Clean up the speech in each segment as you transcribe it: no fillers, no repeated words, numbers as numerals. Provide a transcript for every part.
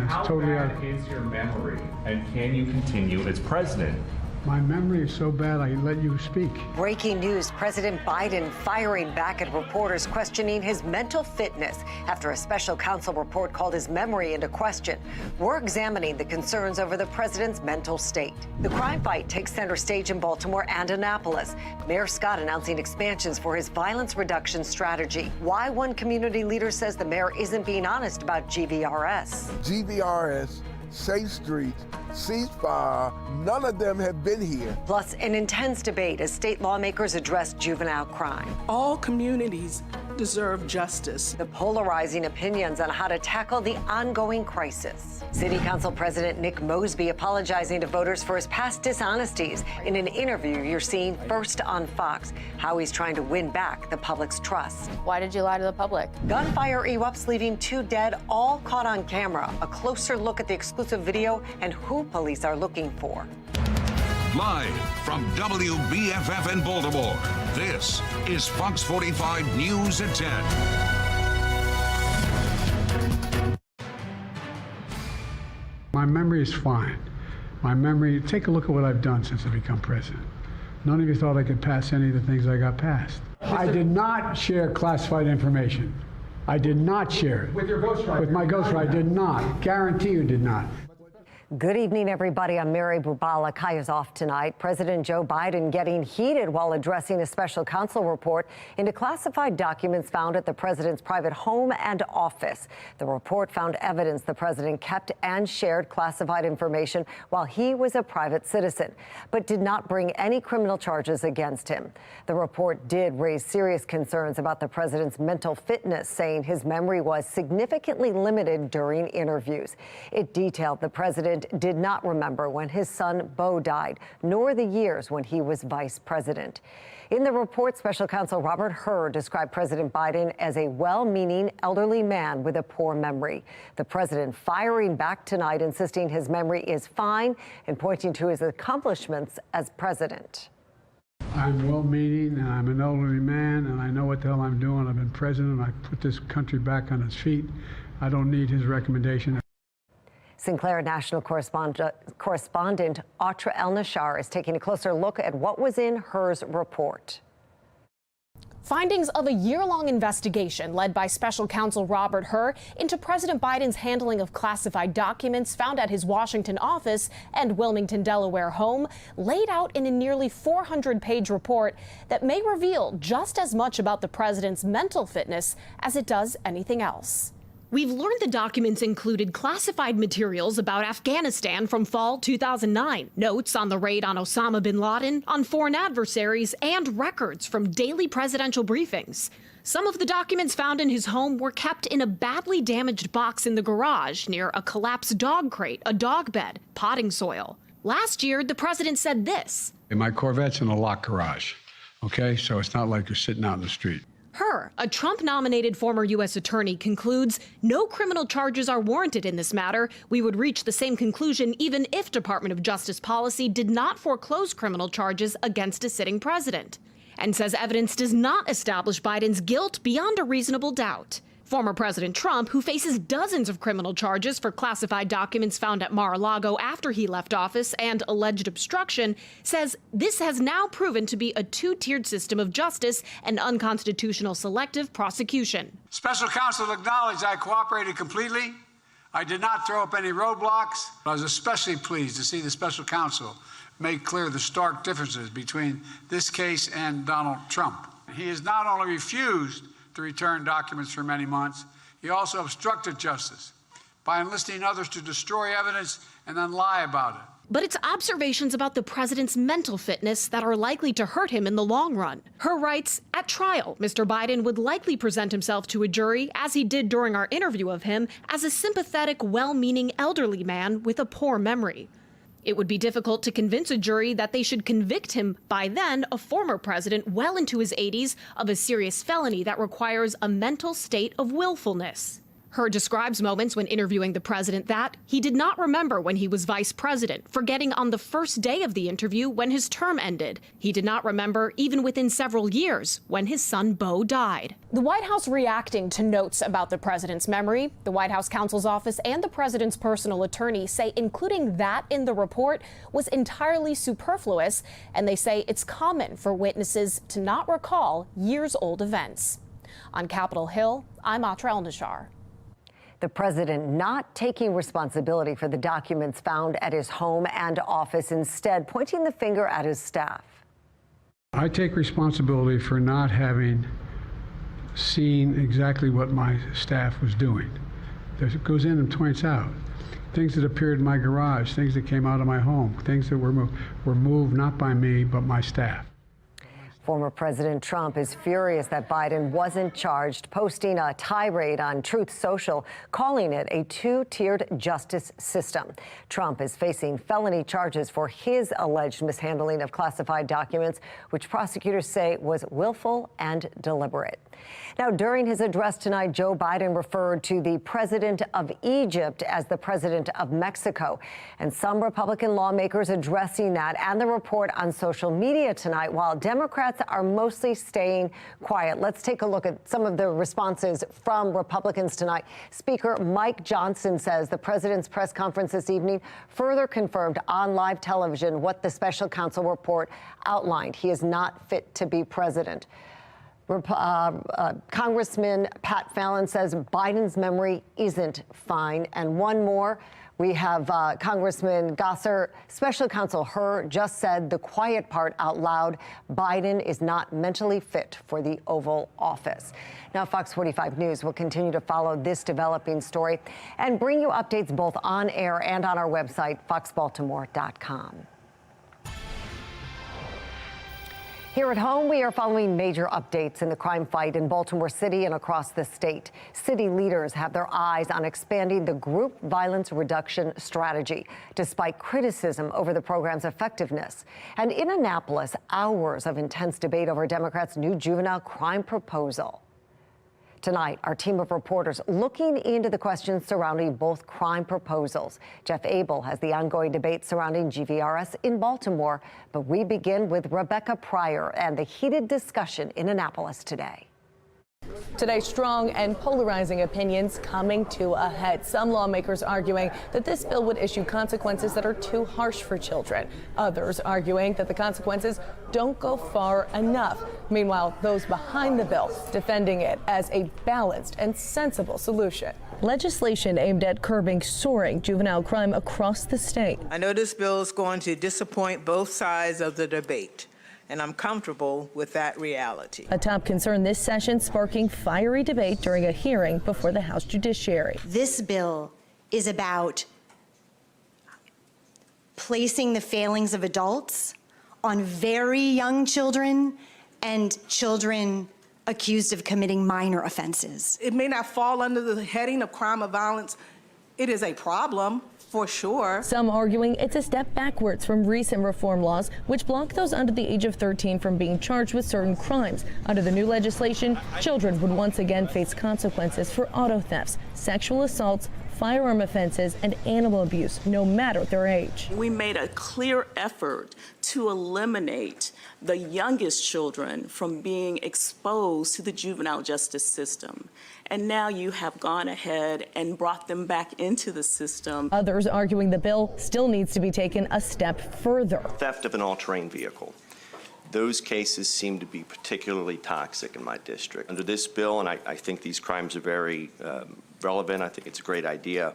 How bad is your memory, and can you continue as president? My memory is so bad, I let you speak. Breaking news, President Biden firing back at reporters questioning his mental fitness after a special counsel report called his memory into question. We're examining the concerns over the president's mental state. The crime fight takes center stage in Baltimore and Annapolis. Mayor Scott announcing expansions for his violence reduction strategy. Why one community leader says the mayor isn't being honest about GVRS. GVRS, Safe Streets, ceasefire, none of them have been here. Plus, an intense debate as state lawmakers address juvenile crime. All communities deserve justice. The polarizing opinions on how to tackle the ongoing crisis. City Council President Nick Mosby apologizing to voters for his past dishonesties in an interview you're seeing first on Fox, how he's trying to win back the public's trust. Why did you lie to the public? Gunfire erupts, leaving 2 dead, all caught on camera. A closer look at the exclusive video and who police are looking for. Live from WBFF in Baltimore, this is Fox 45 News at 10. My memory is fine. My memory, take a look at what I've done since I've become president. None of you thought I could pass any of the things I got passed. I did not share classified information. I did not share it. With your ghostwriter? With my ghostwriter, I did not. Guarantee you did not. Good evening, everybody. I'm Mary Bubala. Kai is off tonight. President Joe Biden getting heated while addressing a special counsel report into classified documents found at the president's private home and office. The report found evidence the president kept and shared classified information while he was a private citizen, but did not bring any criminal charges against him. The report did raise serious concerns about the president's mental fitness, saying his memory was significantly limited during interviews. It detailed the president did not remember when his son Beau died, nor the years when he was vice president. In the report, special counsel Robert Hur described President Biden as a well-meaning elderly man with a poor memory. The president firing back tonight, insisting his memory is fine and pointing to his accomplishments as president. I'm well-meaning, and I'm an elderly man, and I know what the hell I'm doing. I've been president. I put this country back on its feet. I don't need his recommendation. Sinclair National correspondent Atra El-Nashar is taking a closer look at what was in Hur's report. Findings of a year-long investigation led by special counsel Robert Hur into President Biden's handling of classified documents found at his Washington office and Wilmington, Delaware home laid out in a nearly 400-page report that may reveal just as much about the president's mental fitness as it does anything else. We've learned the documents included classified materials about Afghanistan from fall 2009, notes on the raid on Osama bin Laden, on foreign adversaries, and records from daily presidential briefings. Some of the documents found in his home were kept in a badly damaged box in the garage near a collapsed dog crate, a dog bed, potting soil. Last year, the president said this. My Corvette's in a locked garage, okay? So it's not like you're sitting out in the street. Hur, a Trump-nominated former U.S. attorney, concludes no criminal charges are warranted in this matter. We would reach the same conclusion even if Department of Justice policy did not foreclose criminal charges against a sitting president, and says evidence does not establish Biden's guilt beyond a reasonable doubt. Former President Trump, who faces dozens of criminal charges for classified documents found at Mar-a-Lago after he left office and alleged obstruction, says this has now proven to be a two-tiered system of justice and unconstitutional selective prosecution. Special counsel acknowledged I cooperated completely. I did not throw up any roadblocks. I was especially pleased to see the special counsel make clear the stark differences between this case and Donald Trump. He has not only refused to return documents for many months, he also obstructed justice by enlisting others to destroy evidence and then lie about it. But it's observations about the president's mental fitness that are likely to hurt him in the long run. Hur writes, at trial, Mr. Biden would likely present himself to a jury, as he did during our interview of him, as a sympathetic, well-meaning elderly man with a poor memory. It would be difficult to convince a jury that they should convict him, by then a former president well into his 80s, of a serious felony that requires a mental state of willfulness. Hur describes moments when interviewing the president that he did not remember when he was vice president, forgetting on the first day of the interview when his term ended. He did not remember even within several years when his son Beau died. The White House reacting to notes about the president's memory. The White House counsel's office and the president's personal attorney say including that in the report was entirely superfluous, and they say it's common for witnesses to not recall years-old events. On Capitol Hill, I'm Atra El-Nashar. The president not taking responsibility for the documents found at his home and office, instead pointing the finger at his staff. I take responsibility for not having seen exactly what my staff was doing. It goes in and points out things that appeared in my garage, things that came out of my home, things that were moved not by me but my staff. Former President Trump is furious that Biden wasn't charged, posting a tirade on Truth Social, calling it a two-tiered justice system. Trump is facing felony charges for his alleged mishandling of classified documents, which prosecutors say was willful and deliberate. Now, during his address tonight, Joe Biden referred to the president of Egypt as the president of Mexico, and some Republican lawmakers addressing that and the report on social media tonight, while Democrats are mostly staying quiet. Let's take a look at some of the responses from Republicans tonight. Speaker Mike Johnson says the president's press conference this evening further confirmed on live television what the special counsel report outlined. He is not fit to be president. Congressman Pat Fallon says Biden's memory isn't fine. And one more, we have Congressman Gosser. Special Counsel Hur just said the quiet part out loud. Biden is not mentally fit for the Oval Office. Now, Fox 45 News will continue to follow this developing story and bring you updates both on air and on our website, foxbaltimore.com. Here at home, we are following major updates in the crime fight in Baltimore City and across the state. City leaders have their eyes on expanding the group violence reduction strategy, despite criticism over the program's effectiveness. And in Annapolis, hours of intense debate over Democrats' new juvenile crime proposal. Tonight, our team of reporters looking into the questions surrounding both crime proposals. Jeff Abel has the ongoing debate surrounding GVRS in Baltimore. But we begin with Rebecca Pryor and the heated discussion in Annapolis today. Today, strong and polarizing opinions coming to a head. Some lawmakers arguing that this bill would issue consequences that are too harsh for children. Others arguing that the consequences don't go far enough. Meanwhile, those behind the bill defending it as a balanced and sensible solution. Legislation aimed at curbing soaring juvenile crime across the state. I know this bill is going to disappoint both sides of the debate, and I'm comfortable with that reality. A top concern this session, sparking fiery debate during a hearing before the House Judiciary. This bill is about placing the failings of adults on very young children and children accused of committing minor offenses. It may not fall under the heading of crime or violence. It is a problem, for sure. Some arguing it's a step backwards from recent reform laws, which block those under the age of 13 from being charged with certain crimes. Under the new legislation, children would once again face consequences for auto thefts, sexual assaults, firearm offenses, and animal abuse, no matter their age. We made a clear effort to eliminate the youngest children from being exposed to the juvenile justice system. And now you have gone ahead and brought them back into the system. Others arguing the bill still needs to be taken a step further. Theft of an all-terrain vehicle. Those cases seem to be particularly toxic in my district. Under this bill, and I think these crimes are very relevant, I think it's a great idea,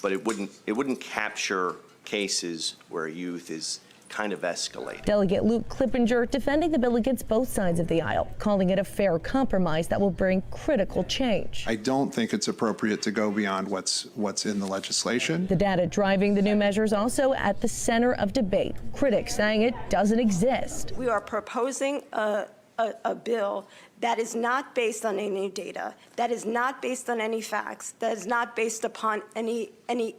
but it wouldn't capture cases where youth is kind of escalating. Delegate Luke Clippinger defending the bill against both sides of the aisle, calling it a fair compromise that will bring critical change. I don't think it's appropriate to go beyond what's in the legislation. The data driving the new measures also at the center of debate. Critics saying it doesn't exist. We are proposing a bill that is not based on any data, that is not based on any facts, that is not based upon any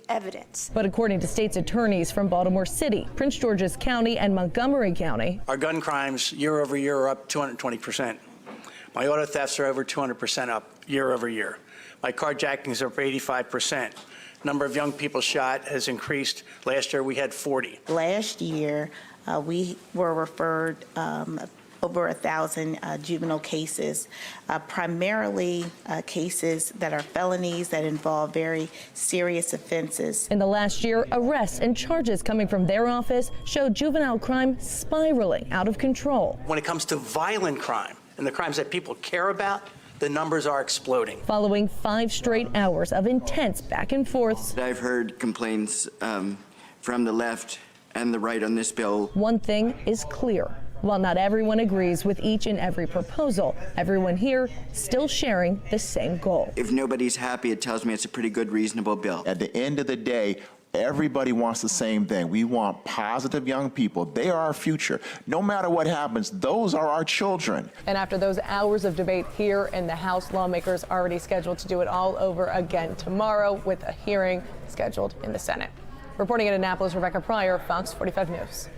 evidence. But according to state's attorneys from Baltimore City, Prince George's County, and Montgomery County, our gun crimes year over year are up 220%. My auto thefts are over 200% up year over year. like carjackings are up 85%. Number of young people shot has increased. Last year we had 40. Last year we were referred over 1,000 juvenile cases, primarily cases that are felonies that involve very serious offenses. In the last year, arrests and charges coming from their office showed juvenile crime spiraling out of control. When it comes to violent crime and the crimes that people care about, the numbers are exploding. Following 5 straight hours of intense back and forths, I've heard complaints from the left and the right on this bill. One thing is clear. While not everyone agrees with each and every proposal, everyone here still sharing the same goal. If nobody's happy, it tells me it's a pretty good, reasonable bill. At the end of the day, everybody wants the same thing. We want positive young people. They are our future. No matter what happens, those are our children. And after those hours of debate here in the House, lawmakers are already scheduled to do it all over again tomorrow with a hearing scheduled in the Senate. Reporting in Annapolis, Rebecca Pryor, Fox 45 News.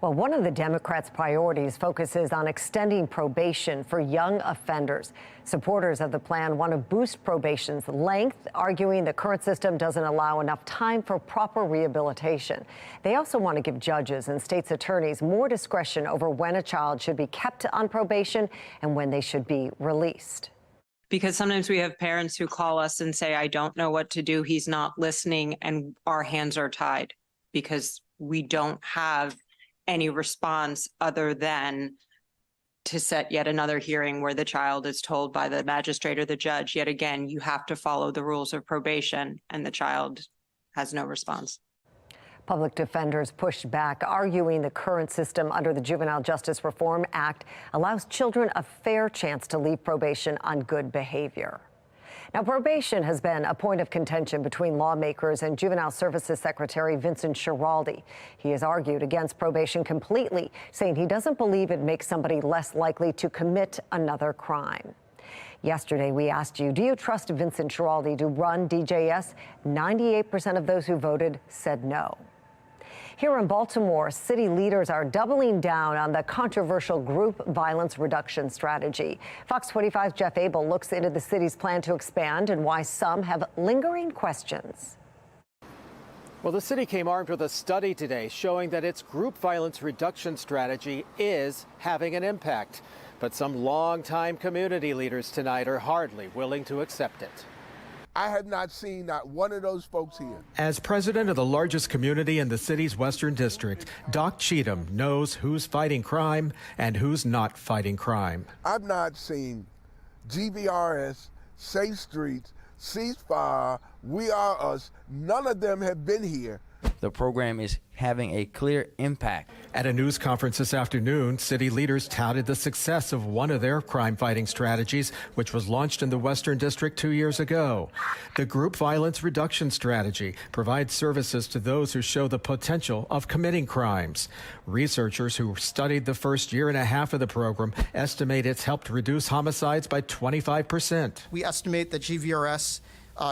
Well, one of the Democrats' priorities focuses on extending probation for young offenders. Supporters of the plan want to boost probation's length, arguing the current system doesn't allow enough time for proper rehabilitation. They also want to give judges and state's attorneys more discretion over when a child should be kept on probation and when they should be released. Because sometimes we have parents who call us and say, I don't know what to do, he's not listening, and our hands are tied because we don't have any response other than to set yet another hearing where the child is told by the magistrate or the judge, yet again, you have to follow the rules of probation, and the child has no response. Public defenders pushed back, arguing the current system under the Juvenile Justice Reform Act allows children a fair chance to leave probation on good behavior. Now, probation has been a point of contention between lawmakers and Juvenile Services Secretary Vincent Schiraldi. He has argued against probation completely, saying he doesn't believe it makes somebody less likely to commit another crime. Yesterday, we asked you, do you trust Vincent Schiraldi to run DJS? 98% of those who voted said no. Here in Baltimore, city leaders are doubling down on the controversial group violence reduction strategy. Fox 45's Jeff Abel looks into the city's plan to expand and why some have lingering questions. Well, the city came armed with a study today showing that its group violence reduction strategy is having an impact. But some longtime community leaders tonight are hardly willing to accept it. I have not seen not one of those folks here. As president of the largest community in the city's Western District, Doc Cheatham knows who's fighting crime and who's not fighting crime. I've not seen GVRS, Safe Streets, Ceasefire, We Are Us. None of them have been here. The program is having a clear impact. At a news conference this afternoon, city leaders touted the success of one of their crime-fighting strategies, which was launched in the Western District 2 years ago. The group violence reduction strategy provides services to those who show the potential of committing crimes. Researchers who studied the first year and a half of the program estimate it's helped reduce homicides by 25%. We estimate that GVRS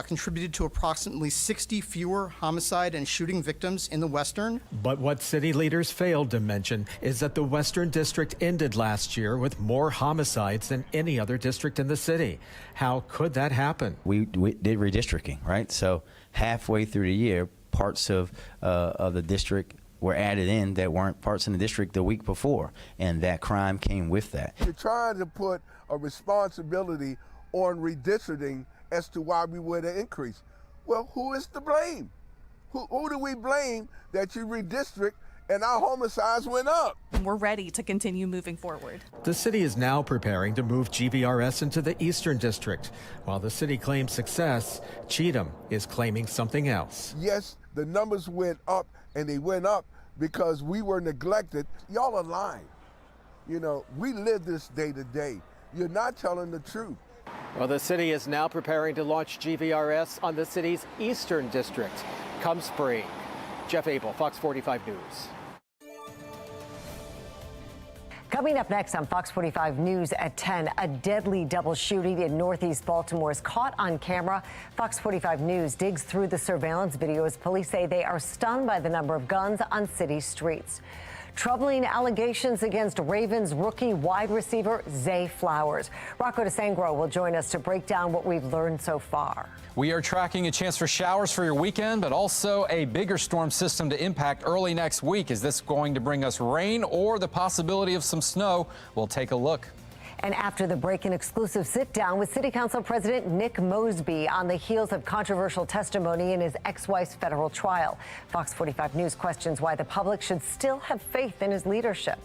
contributed to approximately 60 fewer homicide and shooting victims in the Western. But what city leaders failed to mention is that the Western District ended last year with more homicides than any other district in the city. How could that happen? We did redistricting, right? So halfway through the year, parts of the district were added in that weren't parts in the district the week before, and that crime came with that. You're trying to put a responsibility on redistricting as to why we were to increase. Well, who is to blame? Who do we blame that you redistrict and our homicides went up? We're ready to continue moving forward. The city is now preparing to move GVRS into the Eastern District. While the city claims success, Cheatham is claiming something else. Yes, the numbers went up, and they went up because we were neglected. Y'all are lying. You know, we live this day to day. You're not telling the truth. Well, the city is now preparing to launch GVRS on the city's Eastern District come spring. Jeff Abel, Fox 45 News. Coming up next on Fox 45 News at 10, a deadly double shooting in Northeast Baltimore is caught on camera. Fox 45 News digs through the surveillance video as police say they are stunned by the number of guns on city streets. troubling allegations against Ravens rookie wide receiver Zay Flowers. Rocco DeSangro will join us to break down what we've learned so far. We are tracking a chance for showers for your weekend, but also a bigger storm system to impact early next week. Is this going to bring us rain or the possibility of some snow? We'll take a look. And after the break, an exclusive sit-down with City Council President Nick Mosby on the heels of controversial testimony in his ex-wife's federal trial. Fox 45 News questions why the public should still have faith in his leadership.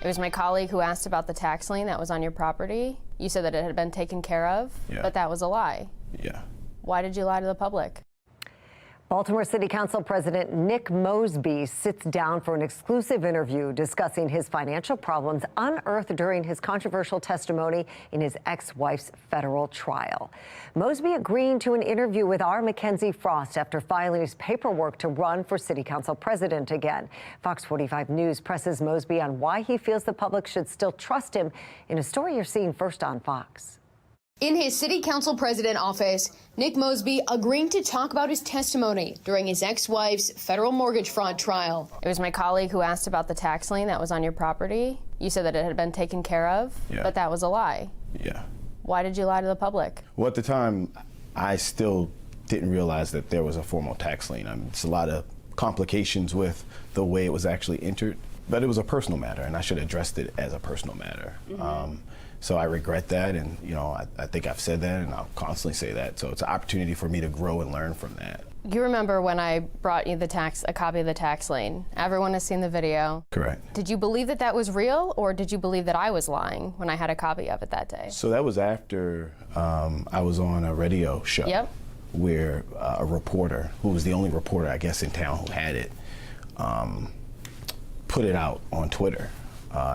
It was my colleague who asked about the tax lien that was on your property. You said that it had been taken care of, but that was a lie. Yeah. Why did you lie to the public? Baltimore City Council President Nick Mosby sits down for an exclusive interview discussing his financial problems unearthed during his controversial testimony in his ex-wife's federal trial. Mosby agreeing to an interview with our Mackenzie Frost after filing his paperwork to run for City Council President again. Fox 45 News presses Mosby on why he feels the public should still trust him in a story you're seeing first on Fox. In his City Council President office, Nick Mosby agreeing to talk about his testimony during his ex-wife's federal mortgage fraud trial. It was my colleague who asked about the tax lien that was on your property. You said that it had been taken care of, but that was a lie. Yeah. Why did you lie to the public? Well, at the time, I still didn't realize that there was a formal tax lien. It's a lot of complications with the way it was actually entered, but it was a personal matter, and I should have addressed it as a personal matter. So I regret that, and I think I've said that, and I'll constantly say that. So it's an opportunity for me to grow and learn from that. You remember when I brought you a copy of the tax lien? Everyone has seen the video. Correct. Did you believe that that was real, or did you believe that I was lying when I had a copy of it that day? So that was after I was on a radio show where a reporter, who was the only reporter, I guess, in town who had it, put it out on Twitter.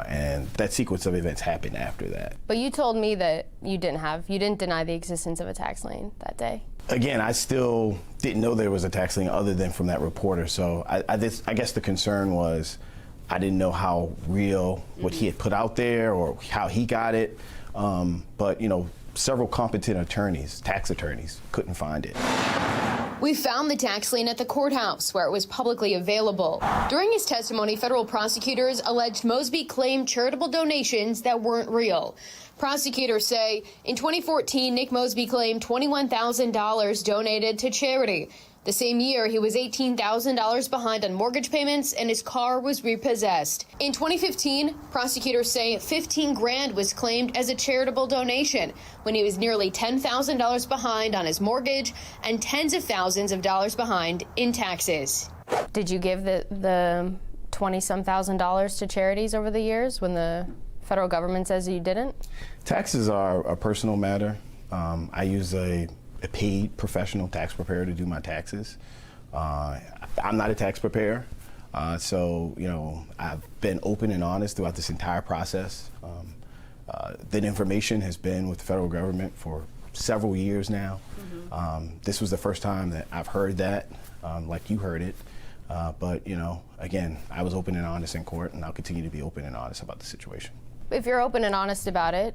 And that sequence of events happened after that. But you told me that you didn't deny the existence of a tax lien that day. Again, I still didn't know there was a tax lien other than from that reporter. So I guess the concern was I didn't know how real what he had put out there or how he got it. But several competent attorneys, tax attorneys, couldn't find it. We found the tax lien at the courthouse where it was publicly available. During his testimony, federal prosecutors alleged Mosby claimed charitable donations that weren't real. Prosecutors say in 2014, Nick Mosby claimed $21,000 donated to charity. The same year, he was $18,000 behind on mortgage payments and his car was repossessed. In 2015, prosecutors say 15 grand was claimed as a charitable donation when he was nearly $10,000 behind on his mortgage and tens of thousands of dollars behind in taxes. Did you give the 20-some thousand dollars to charities over the years when the federal government says you didn't? Taxes are a personal matter. I use a paid professional tax preparer to do my taxes. I'm not a tax preparer, so I've been open and honest throughout this entire process. That information has been with the federal government for several years now. This was the first time that I've heard that, like you heard it. But again, I was open and honest in court, and I'll continue to be open and honest about the situation. If you're open and honest about it,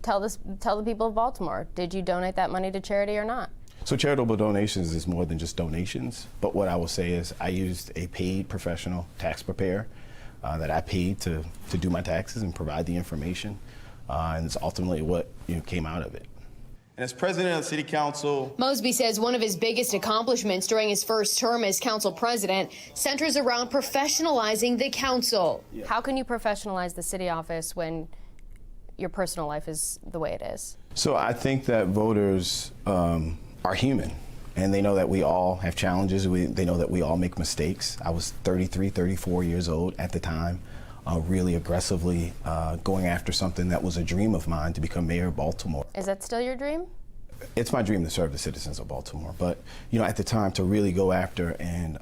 tell the people of Baltimore, did you donate that money to charity or not? So charitable donations is more than just donations, but what I will say is I used a paid professional tax preparer that I paid to do my taxes and provide the information, and it's ultimately what came out of it. And as president of the city council, Mosby says one of his biggest accomplishments during his first term as council president centers around professionalizing the council. Yeah. How can you professionalize the city office when your personal life is the way it is? So I think that voters are human, and they know that we all have challenges. They know that we all make mistakes. I was 33, 34 years old at the time, really aggressively going after something that was a dream of mine, to become mayor of Baltimore. Is that still your dream? It's my dream to serve the citizens of Baltimore, but at the time, to really go after and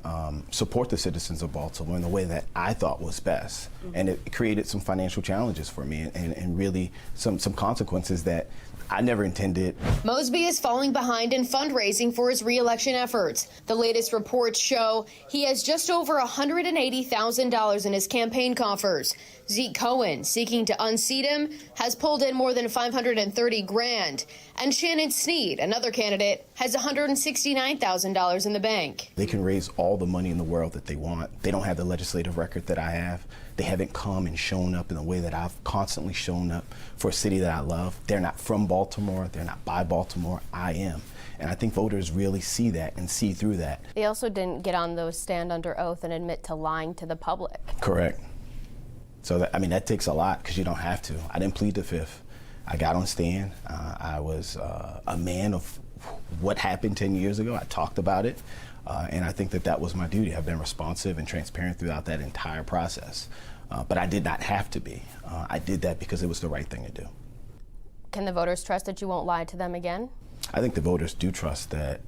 support the citizens of Baltimore in the way that I thought was best. And it created some financial challenges for me, and really some consequences that I never intended. Mosby is falling behind in fundraising for his re-election efforts. The latest reports show he has just over $180,000 in his campaign coffers. Zeke Cohen, seeking to unseat him, has pulled in more than $530 grand. And Shannon Sneed, another candidate, has $169,000 in the bank. They can raise all the money in the world that they want. They don't have the legislative record that I have. They haven't come and shown up in the way that I've constantly shown up for a city that I love. They're not from Baltimore. They're not by Baltimore. I am. And I think voters really see that and see through that. They also didn't get on those stand under oath and admit to lying to the public. Correct. So that takes a lot, because you don't have to. I didn't plead the fifth. I got on stand. I was a man of what happened 10 years ago. I talked about it. And I think that was my duty. I've been responsive and transparent throughout that entire process. But I did not have to be. I did that because it was the right thing to do. Can the voters trust that you won't lie to them again? I think the voters do trust that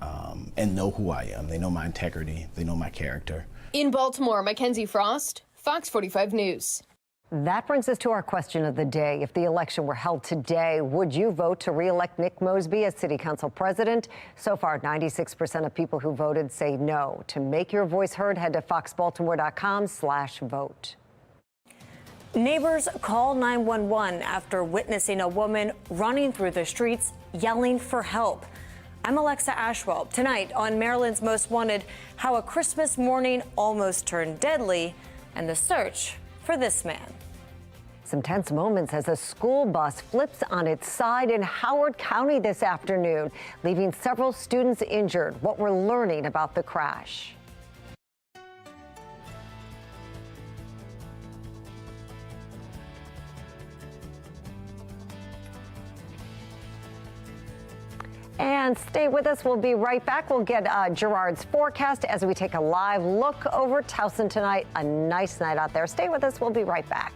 and know who I am. They know my integrity. They know my character. In Baltimore, Mackenzie Frost, Fox 45 News. That brings us to our question of the day. If the election were held today, would you vote to re-elect Nick Mosby as city council president? So far, 96% of people who voted say no. To make your voice heard, head to foxbaltimore.com/vote. Neighbors call 911 after witnessing a woman running through the streets yelling for help. I'm Alexa Ashwell. Tonight on Maryland's Most Wanted, how a Christmas morning almost turned deadly and the search for this man. Some tense moments as a school bus flips on its side in Howard County this afternoon, leaving several students injured. What we're learning about the crash. And stay with us. We'll be right back. We'll get Gerard's forecast as we take a live look over Towson tonight. A nice night out there. Stay with us. We'll be right back.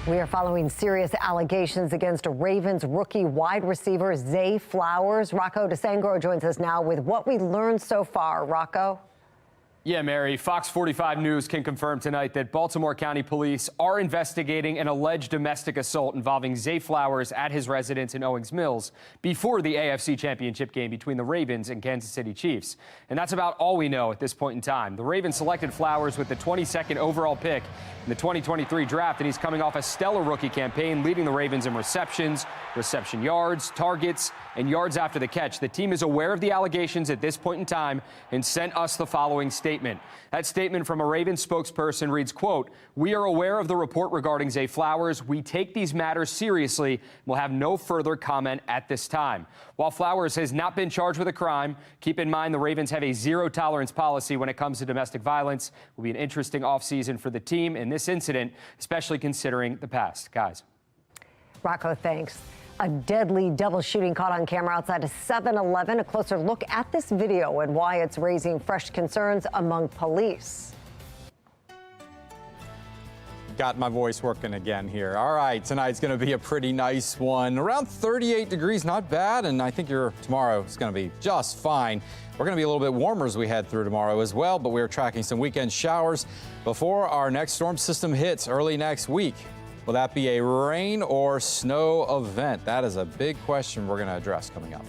We are following serious allegations against Ravens rookie wide receiver Zay Flowers. Rocco DeSangro joins us now with what we learned so far. Rocco? Yeah, Mary, FOX45 News can confirm tonight that Baltimore County Police are investigating an alleged domestic assault involving Zay Flowers at his residence in Owings Mills before the AFC Championship game between the Ravens and Kansas City Chiefs. And that's about all we know at this point in time. The Ravens selected Flowers with the 22nd overall pick in the 2023 draft, and he's coming off a stellar rookie campaign, leading the Ravens in receptions, reception yards, targets, and yards after the catch. The team is aware of the allegations at this point in time and sent us the following statement. That statement from a Ravens spokesperson reads, quote, "We are aware of the report regarding Zay Flowers. We take these matters seriously and will have no further comment at this time." While Flowers has not been charged with a crime, keep in mind the Ravens have a zero-tolerance policy when it comes to domestic violence. It will be an interesting offseason for the team in this incident, especially considering the past. Guys. Rocco, thanks. A deadly double shooting caught on camera outside a 7-Eleven. A closer look at this video and why it's raising fresh concerns among police. Got my voice working again here. All right, tonight's going to be a pretty nice one. Around 38 degrees, not bad, and I think tomorrow is going to be just fine. We're going to be a little bit warmer as we head through tomorrow as well, but we're tracking some weekend showers before our next storm system hits early next week. Will that be a rain or snow event? That is a big question we're going to address coming up.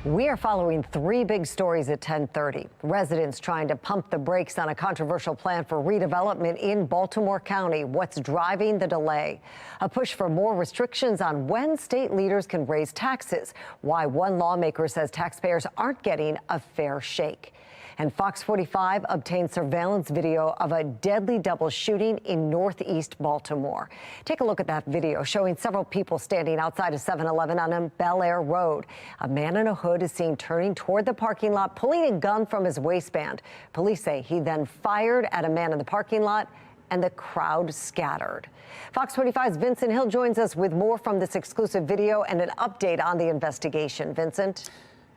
We are following three big stories at 10:30. Residents trying to pump the brakes on a controversial plan for redevelopment in Baltimore County. What's driving the delay? A push for more restrictions on when state leaders can raise taxes. Why one lawmaker says taxpayers aren't getting a fair shake. And Fox 45 obtained surveillance video of a deadly double shooting in northeast Baltimore. Take a look at that video showing several people standing outside a 7-Eleven on Bel Air Road. A man in a hood is seen turning toward the parking lot, pulling a gun from his waistband. Police say he then fired at a man in the parking lot and the crowd scattered. Fox 45's Vincent Hill joins us with more from this exclusive video and an update on the investigation. Vincent?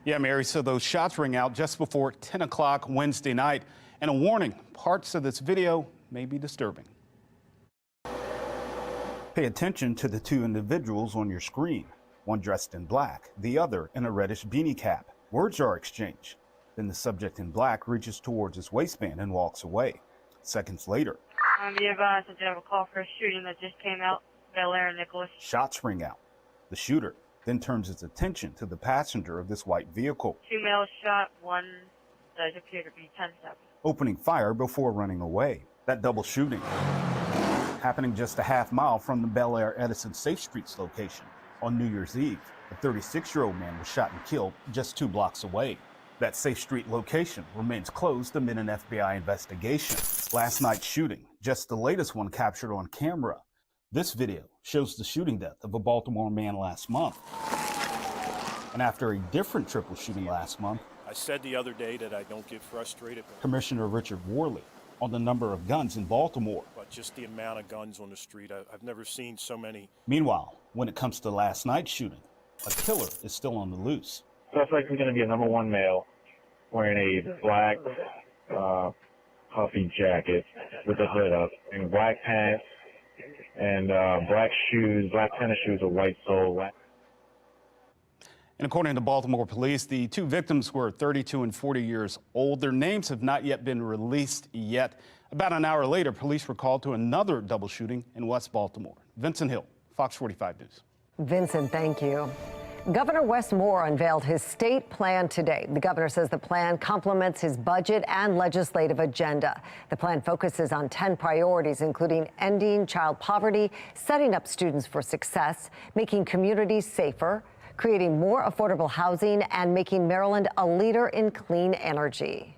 Yeah, Mary, so those shots ring out just before 10 o'clock Wednesday night. And a warning, parts of this video may be disturbing. Pay attention to the two individuals on your screen, one dressed in black, the other in a reddish beanie cap. Words are exchanged. Then the subject in black reaches towards his waistband and walks away. Seconds later, Be advised that you have a call for a shooting that just came out, Bel Air, Nicholas. shots ring out. The shooter then turns his attention to the passenger of this white vehicle, 2 males shot, one does appear to be 10-7. opening fire before running away. That double shooting happening just a half mile from the Bel Air Edison Safe Streets location. On New Year's Eve, a 36-year-old man was shot and killed just 2 blocks away. That Safe Street location remains closed amid an FBI investigation. Last night's shooting, just the latest one captured on camera. This video shows the shooting death of a Baltimore man last month. And after a different triple shooting last month, I said the other day that I don't get frustrated. Commissioner Richard Worley on the number of guns in Baltimore. But just the amount of guns on the street, I've never seen so many. Meanwhile, when it comes to last night's shooting, a killer is still on the loose. Suspect like going to be a number 1 male wearing a black puffy jacket with a hood up and black pants and black shoes, black tennis shoes with white sole. And according to Baltimore police, the 2 victims were 32 and 40 years old. Their names have not yet been released yet. About an hour later, police were called to another double shooting in West Baltimore. Vincent Hill, Fox 45 News. Vincent, thank you. Governor Wes Moore unveiled his state plan today. The governor says the plan complements his budget and legislative agenda. The plan focuses on 10 priorities, including ending child poverty, setting up students for success, making communities safer, creating more affordable housing, and making Maryland a leader in clean energy.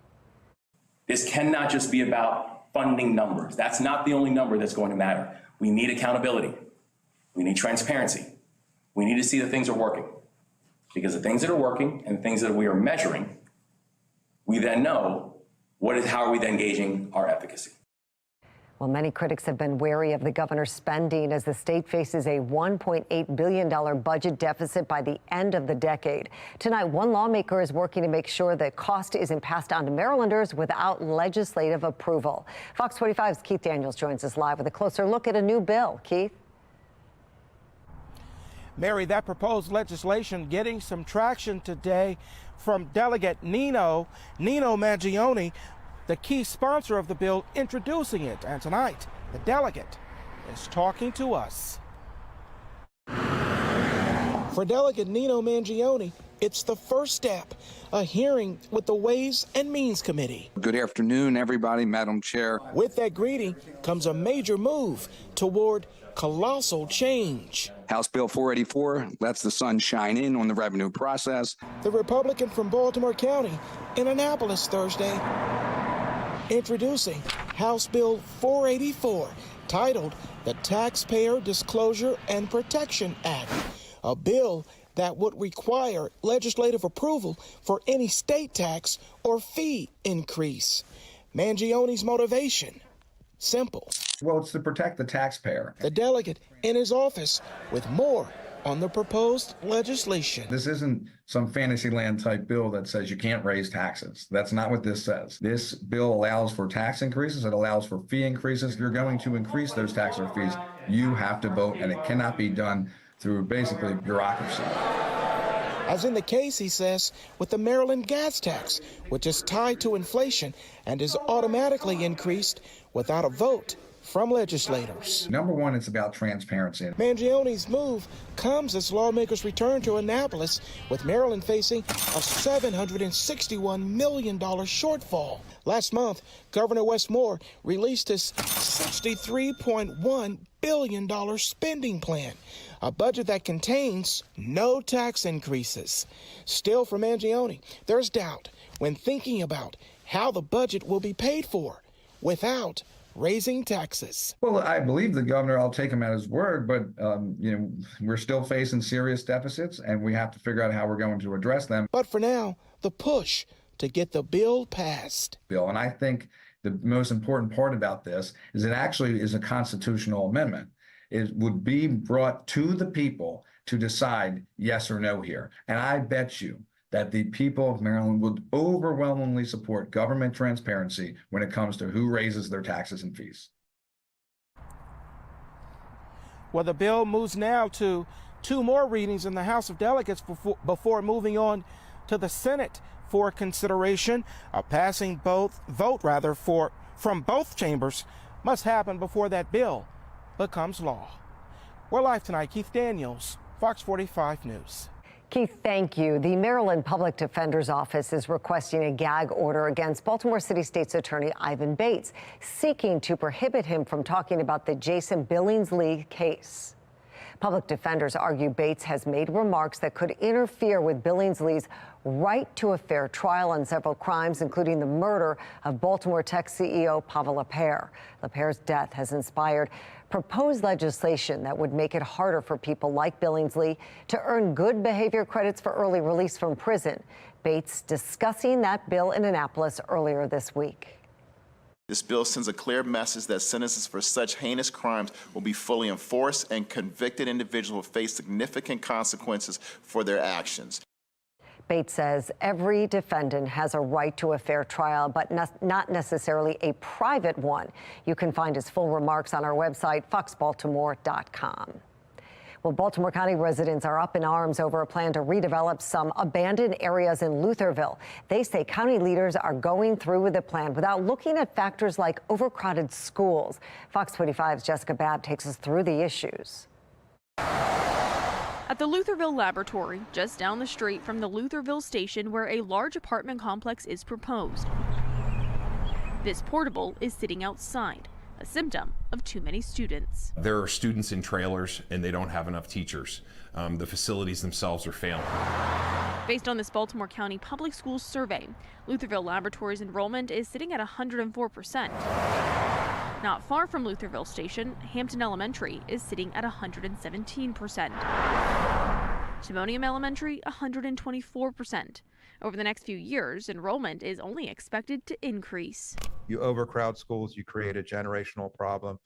This cannot just be about funding numbers. That's not the only number that's going to matter. We need accountability. We need transparency. We need to see that things are working. Because the things that are working and the things that we are measuring, we then know how are we then gauging our efficacy. Well, many critics have been wary of the governor's spending as the state faces a $1.8 billion budget deficit by the end of the decade. Tonight, one lawmaker is working to make sure the cost isn't passed on to Marylanders without legislative approval. Fox 45's Keith Daniels joins us live with a closer look at a new bill. Keith? Mary, that proposed legislation getting some traction today from Delegate Nino Mangione, the key sponsor of the bill, introducing it. And tonight, the delegate is talking to us. For Delegate Nino Mangione, it's the first step, a hearing with the Ways and Means Committee. Good afternoon, everybody, Madam Chair. With that greeting comes a major move toward colossal change. House Bill 484 lets the sun shine in on the revenue process. The Republican from Baltimore County in Annapolis Thursday introducing House Bill 484, titled the Taxpayer Disclosure and Protection Act, a bill that would require legislative approval for any state tax or fee increase. Mangione's motivation, simple. Well, it's to protect the taxpayer. The delegate in his office with more on the proposed legislation. This isn't some Fantasyland type bill that says you can't raise taxes. That's not what this says. This bill allows for tax increases. It allows for fee increases. If you're going to increase those tax or fees, you have to vote, and it cannot be done through basically bureaucracy. As in the case, he says, with the Maryland gas tax, which is tied to inflation and is automatically increased without a vote from legislators. Number one, it's about transparency. Mangione's move comes as lawmakers return to Annapolis, with Maryland facing a $761 million shortfall. Last month, Governor Wes Moore released his $63.1 billion spending plan, a budget that contains no tax increases. Still, for Mangione, there's doubt when thinking about how the budget will be paid for without raising taxes. Well, I believe the governor. I'll take him at his word, but we're still facing serious deficits, and we have to figure out how we're going to address them. But for now, the push to get the bill passed. And I think the most important part about this is it actually is a constitutional amendment. It would be brought to the people to decide yes or no here. And I bet you that the people of Maryland would overwhelmingly support government transparency when it comes to who raises their taxes and fees. Well, the bill moves now to 2 more readings in the House of Delegates before moving on to the Senate for consideration. A passing from both chambers must happen before that bill becomes law. We're live tonight. Keith Daniels, Fox 45 News. Keith, thank you. The Maryland Public Defender's Office is requesting a gag order against Baltimore City State's Attorney Ivan Bates, seeking to prohibit him from talking about the Jason Billingsley case. Public defenders argue Bates has made remarks that could interfere with Billingsley's right to a fair trial on several crimes, including the murder of Baltimore Tech CEO Pavel Lapierre. Lapierre's death has inspired proposed legislation that would make it harder for people like Billingsley to earn good behavior credits for early release from prison. Bates discussing that bill in Annapolis earlier this week. This bill sends a clear message that sentences for such heinous crimes will be fully enforced, and convicted individuals will face significant consequences for their actions. Bates says every defendant has a right to a fair trial, but not necessarily a private one. You can find his full remarks on our website, foxbaltimore.com. Well, Baltimore County residents are up in arms over a plan to redevelop some abandoned areas in Lutherville. They say county leaders are going through with the plan without looking at factors like overcrowded schools. Fox 45's Jessica Babb takes us through the issues. At the Lutherville Laboratory, just down the street from the Lutherville station where a large apartment complex is proposed. This portable is sitting outside, a symptom of too many students. There are students in trailers and they don't have enough teachers. The facilities themselves are failing. Based on this Baltimore County Public Schools survey, Lutherville Laboratory's enrollment is sitting at 104%. Not far from Lutherville Station, Hampton Elementary is sitting at 117%. Timonium Elementary, 124%. Over the next few years, enrollment is only expected to increase. You overcrowd schools, you create a generational problem,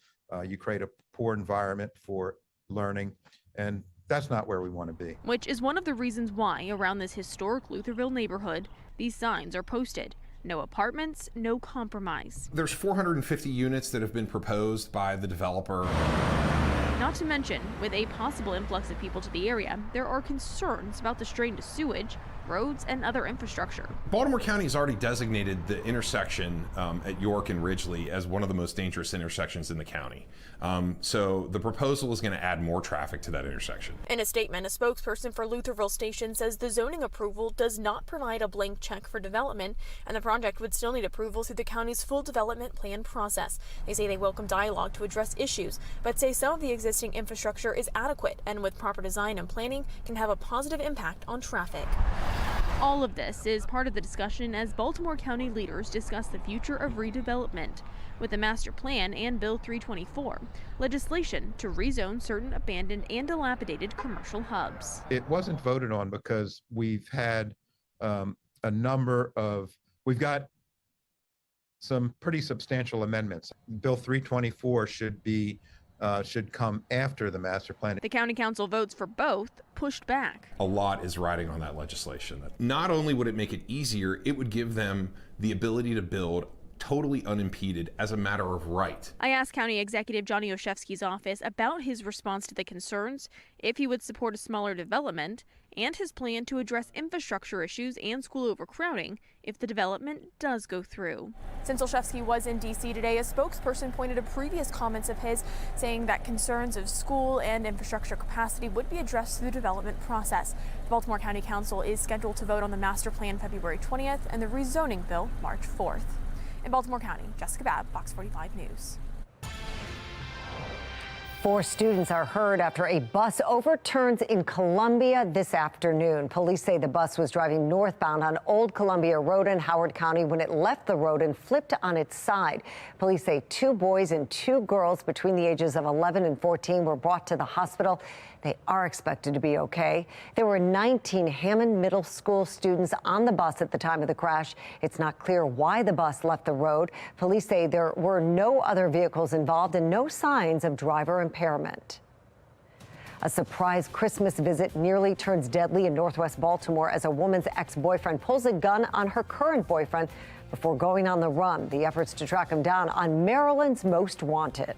you create a poor environment for learning, and that's not where we want to be. Which is one of the reasons why, around this historic Lutherville neighborhood, these signs are posted. No apartments, no compromise. There's 450 units that have been proposed by the developer. Not to mention, with a possible influx of people to the area, there are concerns about the strain to sewage, roads, and other infrastructure. Baltimore County has already designated the intersection at York and Ridgely as one of the most dangerous intersections in the county. So the proposal is going to add more traffic to that intersection. In a statement, a spokesperson for Lutherville Station says the zoning approval does not provide a blank check for development, and the project would still need approval through the county's full development plan process. They say they welcome dialogue to address issues, but say some of the existing infrastructure is adequate and with proper design and planning can have a positive impact on traffic. All of this is part of the discussion as Baltimore County leaders discuss the future of redevelopment. With the master plan and Bill 324, legislation to rezone certain abandoned and dilapidated commercial hubs. It wasn't voted on because we've had we've got some pretty substantial amendments. Bill 324 should come after the master plan. The county council votes for both pushed back. A lot is riding on that legislation. Not only would it make it easier, it would give them the ability to build totally unimpeded as a matter of right. I asked County Executive Johnny Oshefsky's office about his response to the concerns, if he would support a smaller development, and his plan to address infrastructure issues and school overcrowding if the development does go through. Since Olszewski was in D.C. today, a spokesperson pointed to previous comments of his saying that concerns of school and infrastructure capacity would be addressed through the development process. The Baltimore County Council is scheduled to vote on the master plan February 20th and the rezoning bill March 4th. In Baltimore County, Jessica Babb, Fox 45 News. 4 students are hurt after a bus overturns in Columbia this afternoon. Police say the bus was driving northbound on Old Columbia Road in Howard County when it left the road and flipped on its side. Police say 2 boys and 2 girls between the ages of 11 and 14 were brought to the hospital. They are expected to be okay. There were 19 Hammond Middle School students on the bus at the time of the crash. It's not clear why the bus left the road. Police say there were no other vehicles involved and no signs of driver impairment. A surprise Christmas visit nearly turns deadly in Northwest Baltimore as a woman's ex-boyfriend pulls a gun on her current boyfriend before going on the run. The efforts to track him down on Maryland's most wanted.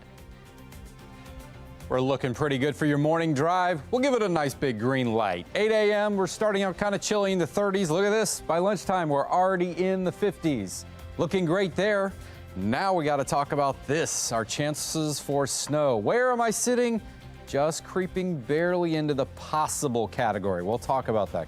We're looking pretty good for your morning drive. We'll give it a nice big green light. 8 a.m. We're starting out kind of chilly in the 30s. Look at this. By lunchtime, we're already in the 50s. Looking great there. Now we got to talk about this, our chances for snow. Where am I sitting? Just creeping barely into the possible category. We'll talk about that.